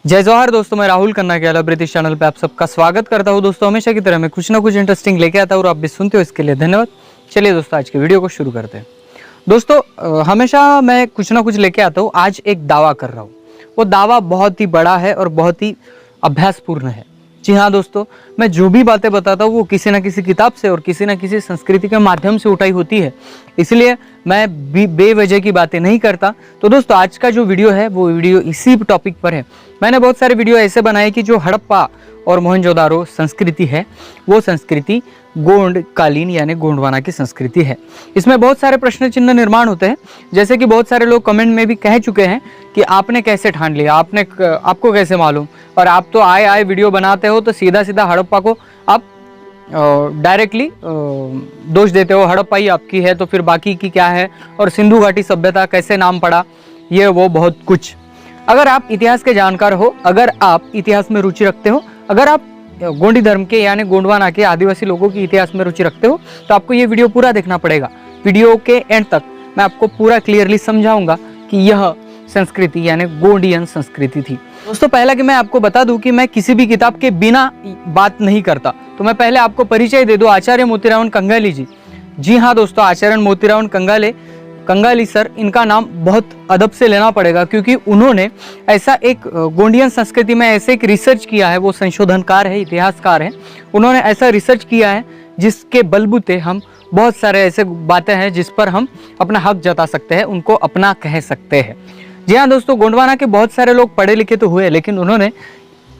जय जवाहर दोस्तों, मैं राहुल खन्ना के अला ब्रिटिश चैनल पे आप सबका स्वागत करता हूं। दोस्तों हमेशा की तरह मैं कुछ ना कुछ इंटरेस्टिंग लेके आता हूं और आप भी सुनते हो, इसके लिए धन्यवाद। चलिए दोस्तों आज के वीडियो को शुरू करते हैं। दोस्तों हमेशा मैं कुछ ना कुछ लेके आता हूं। आज एक दावा कर रहा हूं, वो दावा बहुत ही बड़ा है और बहुत ही अभ्यासपूर्ण है। जी हाँ दोस्तों, मैं जो भी बातें बताता हूँ वो किसी न किसी किताब से और किसी न किसी संस्कृति के माध्यम से उठाई होती है, इसलिए मैं बेवजह की बातें नहीं करता। तो दोस्तों आज का जो वीडियो है वो वीडियो इसी टॉपिक पर है। मैंने बहुत सारे वीडियो ऐसे बनाए कि जो हड़प्पा और मोहनजोदारो संस्कृति है वो संस्कृति गोंड कालीन यानी गोंडवाना की संस्कृति है। इसमें बहुत सारे प्रश्न चिन्ह निर्माण होते हैं, जैसे कि बहुत सारे लोग कमेंट में भी कह चुके हैं कि आपने कैसे ठान लिया, आपको कैसे मालूम, और आप तो आए वीडियो बनाते हो तो सीधा सीधा हड़प्पा को आप डायरेक्टली दोष देते हो। हड़प्पा ही आपकी है तो फिर बाकी की क्या है, और सिंधु घाटी सभ्यता कैसे नाम पड़ा, ये वो बहुत कुछ। अगर आप इतिहास के जानकार हो, अगर आप इतिहास में रुचि रखते हो, अगर आप गोंडी धर्म के यानी गोंडवाना के आदिवासी लोगों की इतिहास में रुचि रखते हो, तो आपको ये वीडियो पूरा देखना पड़ेगा। वीडियो के एंड तक मैं आपको पूरा क्लियरली समझाऊंगा कि यह संस्कृति यानी गोंडियन संस्कृति थी। दोस्तों पहला कि मैं आपको बता दूं कि मैं किसी भी किताब के बिना बात नहीं करता, तो मैं पहले आपको परिचय दे दूं। आचार्य मोतीराव कंगाली जी। जी हाँ दोस्तों, आचार्य मोतीराव कंगाली सर, इनका नाम बहुत अदब से लेना पड़ेगा, क्योंकि उन्होंने ऐसा एक गोंडियन संस्कृति में ऐसे एक रिसर्च किया है। वो संशोधनकार है, इतिहासकार है। उन्होंने ऐसा रिसर्च किया है जिसके बलबूते हम बहुत सारे ऐसे बातें हैं जिस पर हम अपना हक जता सकते हैं, उनको अपना कह सकते हैं। जी हाँ दोस्तों, गोंडवाना के बहुत सारे लोग पढ़े लिखे तो हुए, लेकिन उन्होंने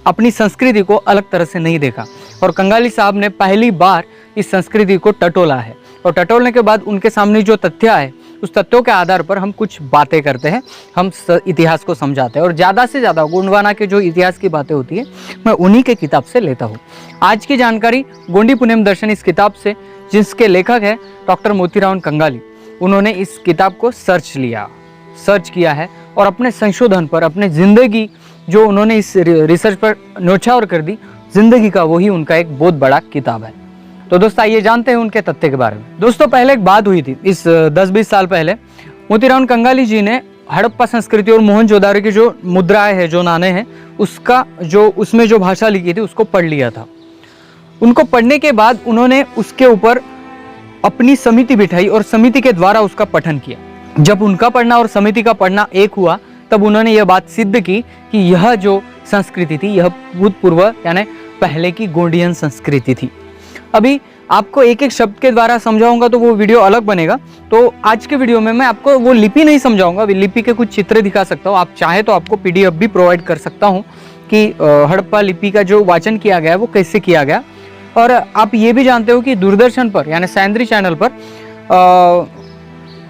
अपनी संस्कृति को अलग तरह से नहीं देखा, और कंगाली साहब ने पहली बार इस संस्कृति को टटोला है। और टटोलने के बाद उनके सामने जो तथ्य आए, उस तथ्यों के आधार पर हम कुछ बातें करते हैं, हम इतिहास को समझाते हैं, और ज़्यादा से ज़्यादा गोंडवाना के जो इतिहास की बातें होती है मैं उन्हीं के किताब से लेता हूँ। आज की जानकारी गोंडी पुण्यम दर्शन इस किताब से, जिसके लेखक है डॉक्टर मोतीराव कंगाली। उन्होंने इस किताब को सर्च किया है और अपने संशोधन पर, अपने ज़िंदगी जो उन्होंने इस रिसर्च पर न्योछावर कर दी जिंदगी का, वही उनका एक बहुत बड़ा किताब है। तो दोस्तों आइए जानते हैं उनके तथ्य के बारे में। दोस्तों पहले एक बात हुई थी, इस 10-20 साल पहले मोतीराव कंगाली जी ने हड़प्पा संस्कृति और मोहनजोदारो की जो मुद्राएं हैं, जो नाणे हैं, उसमें जो भाषा लिखी थी उसको पढ़ लिया था। उनको पढ़ने के बाद उन्होंने उसके ऊपर अपनी समिति बिठाई और समिति के द्वारा उसका पठन किया। जब उनका पढ़ना और समिति का पढ़ना एक हुआ, तब उन्होंने यह बात सिद्ध की कि यह जो संस्कृति थी यह भूतपूर्व यानी पहले की गोंडियन संस्कृति थी। अभी आपको एक एक शब्द के द्वारा समझाऊंगा तो वो वीडियो अलग बनेगा। तो आज के वीडियो में मैं आपको वो लिपि नहीं समझाऊंगा, लिपि के कुछ चित्र दिखा सकता हूँ। आप चाहे तो आपको PDF भी प्रोवाइड कर सकता हूँ कि हड़प्पा लिपि का जो वाचन किया गया है वो कैसे किया गया। और आप ये भी जानते हो कि दूरदर्शन पर यानी सैंद्री चैनल पर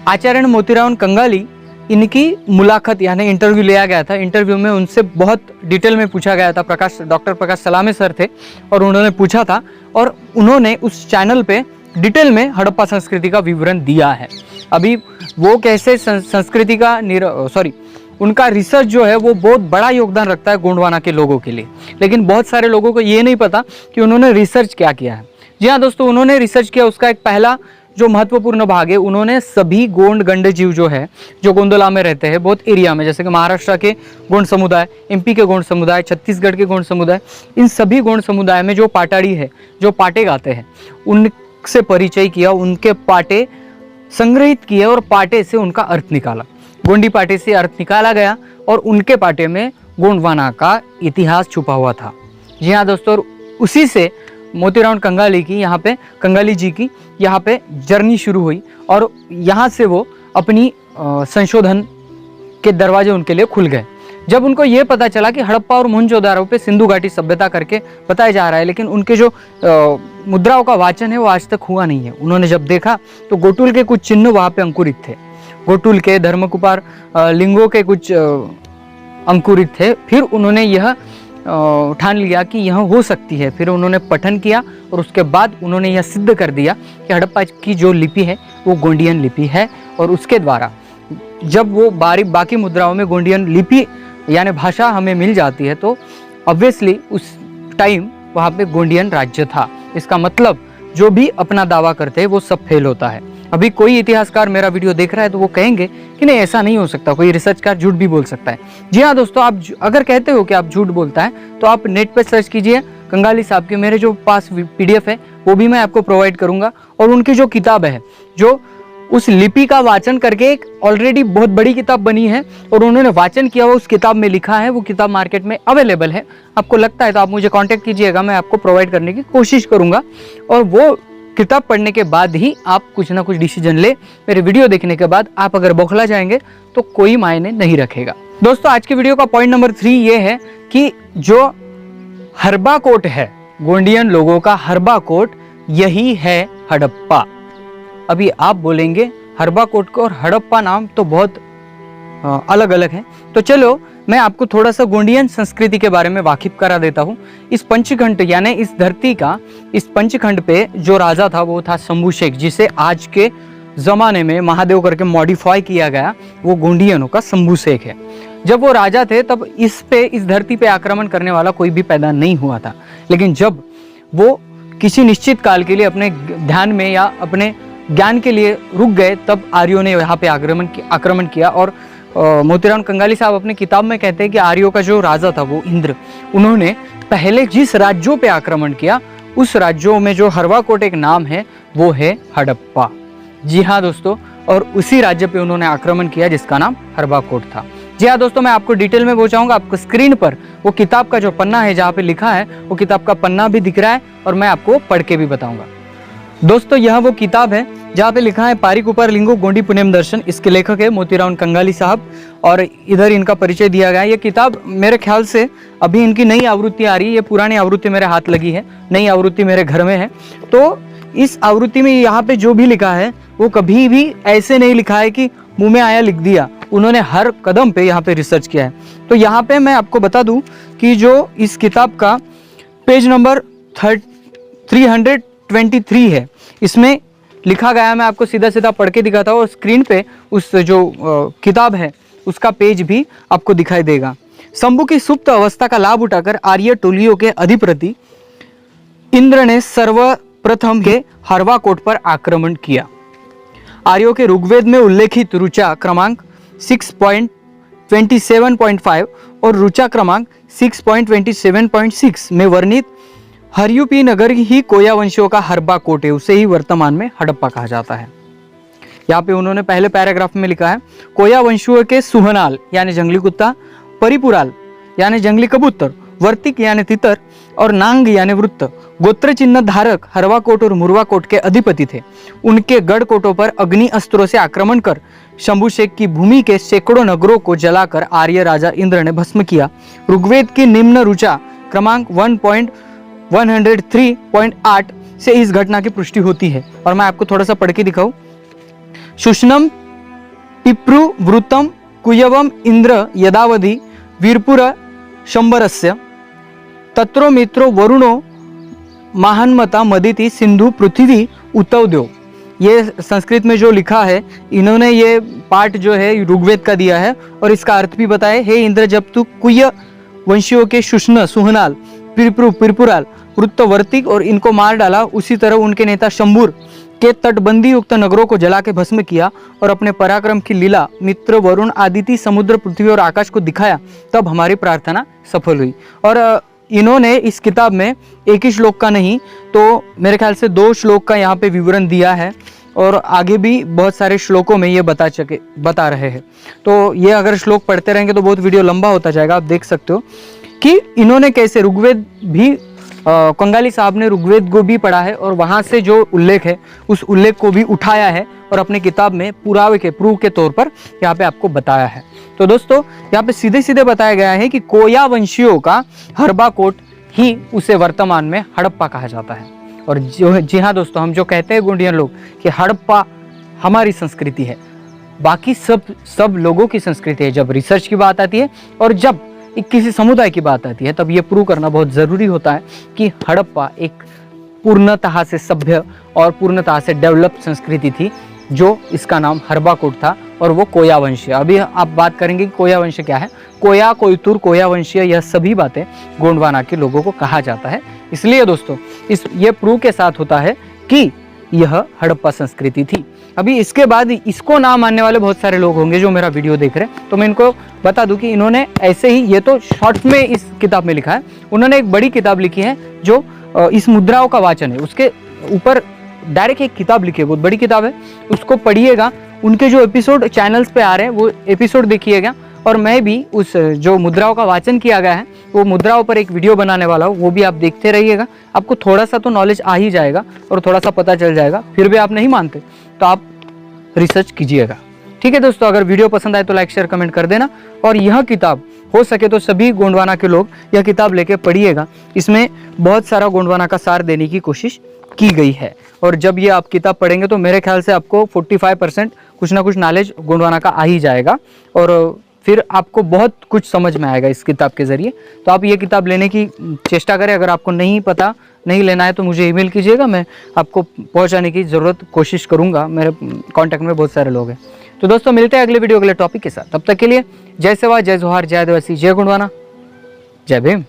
आचार्य मोतीराव कंगाली, इनकी मुलाकात यानी इंटरव्यू लिया गया था। इंटरव्यू में उनसे बहुत डिटेल में पूछा गया था। डॉक्टर प्रकाश सलामे सर थे और उन्होंने पूछा था, और उन्होंने उस चैनल पे डिटेल में हड़प्पा संस्कृति का विवरण दिया है। अभी वो कैसे संस्कृति का उनका रिसर्च जो है वो बहुत बड़ा योगदान रखता है गोंडवाना के लोगों के लिए, लेकिन बहुत सारे लोगों को ये नहीं पता कि उन्होंने रिसर्च क्या किया है। जी हाँ दोस्तों, उन्होंने रिसर्च किया। उसका एक पहला जो महत्वपूर्ण भाग है, उन्होंने सभी गोंड गंड जीव जो है, जो गोंदला में रहते हैं बहुत एरिया में, जैसे कि महाराष्ट्र के गोंड समुदाय, MP के गोंड समुदाय, छत्तीसगढ़ के गोंड समुदाय, इन सभी गोंड समुदाय में जो पाटाड़ी है, जो पाटे गाते हैं, उनसे परिचय किया, उनके पाटे संग्रहित किए और पाटे से उनका अर्थ निकाला। गोंडी पाटे से अर्थ निकाला गया और उनके पाटे में गोंडवाना का इतिहास छुपा हुआ था। जी हाँ दोस्तों, उसी से मोतीराव कंगाली जी की यहाँ पे जर्नी शुरू हुई, और यहाँ से वो अपनी संशोधन के दरवाजे उनके लिए खुल गए। जब उनको ये पता चला कि हड़प्पा और मोहनजोदारो पे सिंधु घाटी सभ्यता करके बताया जा रहा है, लेकिन उनके जो मुद्राओं का वाचन है वो आज तक हुआ नहीं है। उन्होंने जब देखा तो गोटुल के कुछ चिन्ह वहाँ पे अंकुरित थे, गोटुल के, धर्मकुपार लिंगों के कुछ अंकुरित थे। फिर उन्होंने यह ठान लिया कि यह हो सकती है। फिर उन्होंने पठन किया और उसके बाद उन्होंने यह सिद्ध कर दिया कि हड़प्पा की जो लिपि है वो गोंडियन लिपि है, और उसके द्वारा जब वो बाकी मुद्राओं में गोंडियन लिपि यानी भाषा हमें मिल जाती है, तो ऑब्वियसली उस टाइम वहाँ पे गोंडियन राज्य था। इसका मतलब जो भी अपना दावा करते हैं वो सब फेल होता है। अभी कोई इतिहासकार मेरा वीडियो देख रहा है तो वो कहेंगे कि नहीं ऐसा नहीं हो सकता, कोई रिसर्चकार झूठ भी बोल सकता है। जी हाँ दोस्तों, आप अगर कहते हो कि आप झूठ बोलता है तो आप नेट पे सर्च कीजिए कंगाली साहब की, मेरे जो पास PDF है वो भी मैं आपको प्रोवाइड करूंगा। और उनकी जो किताब है, जो उस लिपि का वाचन करके एक ऑलरेडी बहुत बड़ी किताब बनी है और उन्होंने वाचन किया हुआ उस किताब में लिखा है, वो किताब मार्केट में अवेलेबल है। आपको लगता है तो आप मुझे कांटेक्ट कीजिएगा, मैं आपको प्रोवाइड करने की कोशिश करूंगा। और वो किताब पढ़ने के बाद ही आप कुछ ना कुछ डिसीजन ले। मेरे वीडियो देखने के बाद आप अगर बौखला जाएंगे तो कोई मायने नहीं रखेगा। दोस्तों आज के वीडियो का पॉइंट नंबर 3 ये है कि जो हरबा कोट है, गोंडियन लोगों का हरबा कोट, यही है हड़प्पा। अभी आप बोलेंगे हरबा कोट को और हड़प्पा नाम तो बहुत अलग अलग हैं, तो चलो मैं आपको थोड़ा सा गोंडियन संस्कृति के बारे में वाकिफ करा देता हूँ। इस पंचखंड यानी इस धरती का, इस पंचखंड पे जो राजा था वो था शंभू शेख, जिसे आज के जमाने में महादेव करके मॉडिफाई किया गया, वो गोंडियनों का शंभू शेख है। जब वो राजा थे तब इस धरती पे आक्रमण करने वाला कोई भी पैदा नहीं हुआ था, लेकिन जब वो किसी निश्चित काल के लिए अपने ध्यान में या अपने ज्ञान के लिए रुक गए, तब आर्यों ने यहाँ पे आक्रमण किया। और मोतीराम कंगाली साहब अपनी किताब में कहते हैं कि आर्यों का जो राजा था वो इंद्र, उन्होंने पहले जिस राज्यों पे आक्रमण किया उस राज्यों में जो हरवा कोट एक नाम है वो है हड़प्पा। जी हाँ दोस्तों, और उसी राज्य पे उन्होंने आक्रमण किया जिसका नाम हरवा कोट था। जी हाँ दोस्तों, मैं आपको डिटेल में पहुंचाऊंगा। आपको स्क्रीन पर वो किताब का जो पन्ना है जहाँ पे लिखा है, वो किताब का पन्ना भी दिख रहा है और मैं आपको पढ़ के भी बताऊंगा। दोस्तों यह वो किताब है जहाँ पे लिखा है पारिक उपर लिंगो गोंडी पुण्यम दर्शन। इसके लेखक है मोतीराम कंगाली साहब और इधर इनका परिचय दिया गया है। ये किताब मेरे ख्याल से अभी इनकी नई आवृत्ति आ रही है, ये पुरानी आवृत्ति मेरे हाथ लगी है, नई आवृत्ति मेरे घर में है। तो इस आवृत्ति में यहाँ पे जो भी लिखा है वो कभी भी ऐसे नहीं लिखा है कि मुंह में आया लिख दिया, उन्होंने हर कदम पे यहाँ पे रिसर्च किया है। तो यहाँ पे मैं आपको बता दूं कि जो इस किताब का पेज नंबर 323 है, इसमें लिखा गया है, मैं आपको सीधा सीधा पढ़ के दिखाता हूँ और स्क्रीन पे उस जो किताब है उसका पेज भी आपको दिखाई देगा। शंभू की सुप्त अवस्था का लाभ उठाकर आर्य टोलियों के अधिपति इंद्र ने सर्वप्रथम के हरवा कोट पर आक्रमण किया। आर्यों के ऋग्वेद में उल्लेखित ऋचा क्रमांक 6.27.5 और ऋचा क्रमांक 6.27.6 में वर्णित हरियूपी नगर ही कोया वंशियों का हरबा कोट है, उसे ही वर्तमान में हड़प्पा कहा जाता है। यहाँ पे उन्होंने पहले पैराग्राफ में लिखा है कोया वंशियों के सुहनाल यानी जंगली कुत्ता, परिपुराल यानी जंगली कबूतर, वर्तिक यानी तितर और नांग यानी वृत्त गोत्र चिन्ह धारक हरवा कोट और मुरवा कोट के अधिपति थे। उनके गढ़ कोटों पर अग्नि अस्त्रों से आक्रमण कर शंभू शेख की भूमि के सैकड़ों नगरों को जलाकर आर्य राजा इंद्र ने भस्म किया। ऋग्वेद की निम्न ऋचा क्रमांक 1.103.8 से इस घटना की पुष्टि होती है और मैं आपको थोड़ा सा पढ़ के दिखाऊं। शुष्णम पिप्रु वृतम कुयवम इंद्र यदावधि वीरपुर शंबरस्य तत्रो मित्रो वरुणो महानमता मदिति सिंधु पृथ्वी उतवद्यो। ये संस्कृत में जो लिखा है, इन्होंने ये पाठ जो है ऋग्वेद का दिया है और इसका अर्थ भी बताए। हे इंद्र, जब तू कुय वंशियों के शुष्ण, सुहनाल, पिरपुराल, वृत्तवर्तिक और इनको मार डाला, उसी तरह उनके नेता शंभूर के तटबंदी युक्त नगरों को जला के भस्म किया और अपने पराक्रम की लीला मित्र, वरुण, आदिति, समुद्र, पृथ्वी और आकाश को दिखाया, तब हमारी प्रार्थना सफल हुई। और इन्होंने इस किताब में एक ही श्लोक का नहीं तो मेरे ख्याल से 2 श्लोक का यहाँ पे विवरण दिया है और आगे भी बहुत सारे श्लोकों में ये बता रहे हैं। तो ये अगर श्लोक पढ़ते रहेंगे तो बहुत वीडियो लंबा होता जाएगा। आप देख सकते हो कि इन्होंने कैसे ऋग्वेद भी कंगाली साहब ने ऋग्वेद को भी पढ़ा है और वहां से जो उल्लेख है उस उल्लेख को भी उठाया है और अपनी किताब में प्रूफ के तौर पर यहाँ पे आपको बताया है। तो दोस्तों यहाँ पे सीधे सीधे बताया गया है कि कोया वंशियों का हरबा कोट ही उसे वर्तमान में हड़प्पा कहा जाता है। और जी हाँ दोस्तों, हम जो कहते हैं गोंडियन लोग कि हड़प्पा हमारी संस्कृति है, बाकी सब लोगों की संस्कृति है। जब रिसर्च की बात आती है और जब किसी समुदाय की बात आती है तब ये प्रूव करना बहुत ज़रूरी होता है कि हड़प्पा एक पूर्णतः से सभ्य और पूर्णतः से डेवलप संस्कृति थी, जो इसका नाम हरबा कोट था और वो कोया वंशीय। अभी आप बात करेंगे कि कोया वंश क्या है। कोया, कोयतुर, कोया वंशीय, यह सभी बातें गोंडवाना के लोगों को कहा जाता है। इसलिए दोस्तों ये प्रूव के साथ होता है कि यह हड़प्पा संस्कृति थी। अभी इसके बाद इसको ना मानने वाले बहुत सारे लोग होंगे जो मेरा वीडियो देख रहे हैं, तो मैं इनको बता दूं कि इन्होंने ऐसे ही, ये तो शॉर्ट में इस किताब में लिखा है, उन्होंने एक बड़ी किताब लिखी है जो इस मुद्राओं का वाचन है, उसके ऊपर डायरेक्ट एक किताब लिखी है, बहुत बड़ी किताब है, उसको पढ़िएगा। उनके जो एपिसोड चैनल्स पे आ रहे हैं वो एपिसोड देखिएगा, और मैं भी उस जो मुद्राओं का वाचन किया गया है वो मुद्राओं पर एक वीडियो बनाने वाला हूँ, वो भी आप देखते रहिएगा। आपको थोड़ा सा तो नॉलेज आ ही जाएगा और थोड़ा सा पता चल जाएगा। फिर भी आप नहीं मानते तो आप रिसर्च कीजिएगा। ठीक है दोस्तों, अगर वीडियो पसंद आए तो लाइक शेयर कमेंट कर देना, और यह किताब हो सके तो सभी गोंडवाना के लोग यह किताब लेके पढ़िएगा। इसमें बहुत सारा गोंडवाना का सार देने की कोशिश की गई है, और जब ये आप किताब पढ़ेंगे तो मेरे ख्याल से आपको 45% कुछ ना कुछ नॉलेज गोंडवाना का आ ही जाएगा, और फिर आपको बहुत कुछ समझ में आएगा इस किताब के ज़रिए। तो आप ये किताब लेने की चेष्टा करें। अगर आपको नहीं पता, नहीं लेना है तो मुझे ईमेल कीजिएगा, मैं आपको पहुंचाने की ज़रूरत कोशिश करूंगा। मेरे कांटेक्ट में बहुत सारे लोग हैं। तो दोस्तों मिलते हैं अगले वीडियो अगले टॉपिक के साथ। तब तक के लिए जय सेवा, जय जोहार, जय आदिवासी, जय गोंडवाना, जय भीम।